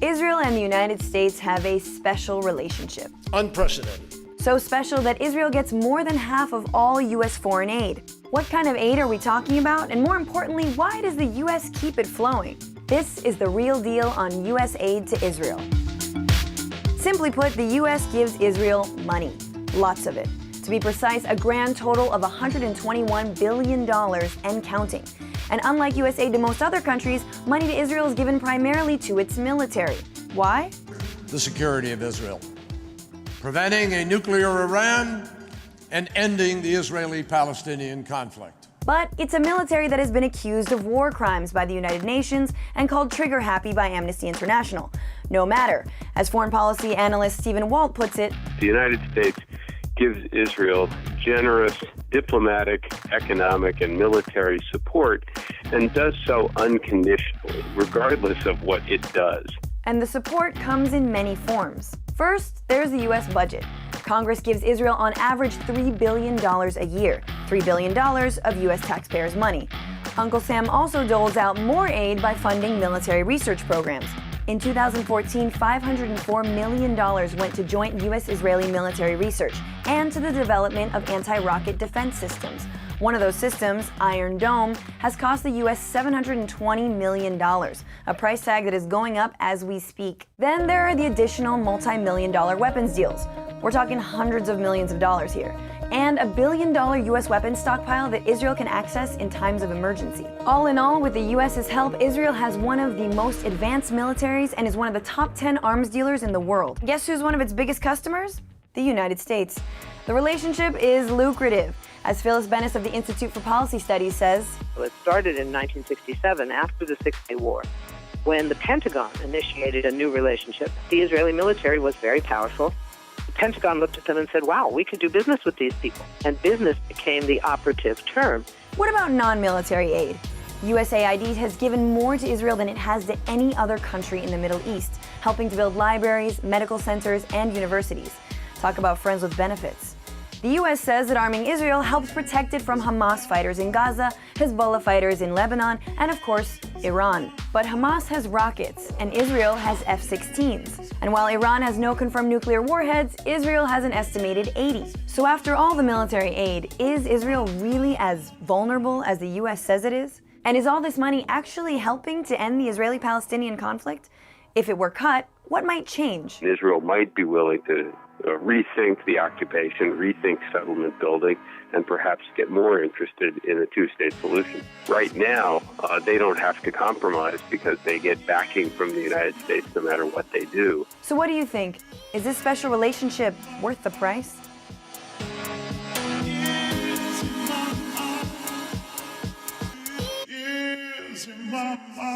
Israel and the United States have a special relationship. Unprecedented. So special that Israel gets more than half of all U.S. foreign aid. What kind of aid are we talking about? And more importantly, why does the U.S. keep it flowing? This is The Real Deal on U.S. aid to Israel. Simply put, the U.S. gives Israel money. Lots of it. To be precise, a grand total of $121 billion and counting. And unlike U.S. aid to most other countries, money to Israel is given primarily to its military. Why? The security of Israel. Preventing a nuclear Iran and ending the Israeli-Palestinian conflict. But it's a military that has been accused of war crimes by the United Nations and called trigger-happy by Amnesty International. No matter. As foreign policy analyst Stephen Walt puts it, the United States gives Israel generous diplomatic, economic, and military support, and does so unconditionally, regardless of what it does. And the support comes in many forms. First, there's the U.S. budget. Congress gives Israel on average $3 billion a year, $3 billion of U.S. taxpayers' money. Uncle Sam also doles out more aid by funding military research programs. In 2014, $504 million went to joint U.S.-Israeli military research and to the development of anti-rocket defense systems. One of those systems, Iron Dome, has cost the U.S. $720 million, a price tag that is going up as we speak. Then there are the additional multi-million-dollar weapons deals. We're talking hundreds of millions of dollars here. And a billion-dollar U.S. weapons stockpile that Israel can access in times of emergency. All in all, with the U.S.'s help, Israel has one of the most advanced militaries and is one of the top 10 arms dealers in the world. Guess who's one of its biggest customers? The United States. The relationship is lucrative. As Phyllis Bennis of the Institute for Policy Studies says, it started in 1967 after the Six-Day War, when the Pentagon initiated a new relationship. The Israeli military was very powerful. The Pentagon looked at them and said, wow, we could do business with these people. And business became the operative term. What about non-military aid? USAID has given more to Israel than it has to any other country in the Middle East, helping to build libraries, medical centers, and universities. Talk about friends with benefits. The U.S. says that arming Israel helps protect it from Hamas fighters in Gaza, Hezbollah fighters in Lebanon, and of course, Iran. But Hamas has rockets, and Israel has F-16s. And while Iran has no confirmed nuclear warheads, Israel has an estimated 80. So after all the military aid, is Israel really as vulnerable as the U.S. says it is? And is all this money actually helping to end the Israeli-Palestinian conflict? If it were cut, what might change? Israel might be willing to rethink the occupation, rethink settlement building, and perhaps get more interested in a two-state solution. Right now, they don't have to compromise because they get backing from the United States no matter what they do. So what do you think? Is this special relationship worth the price? Yes, mama.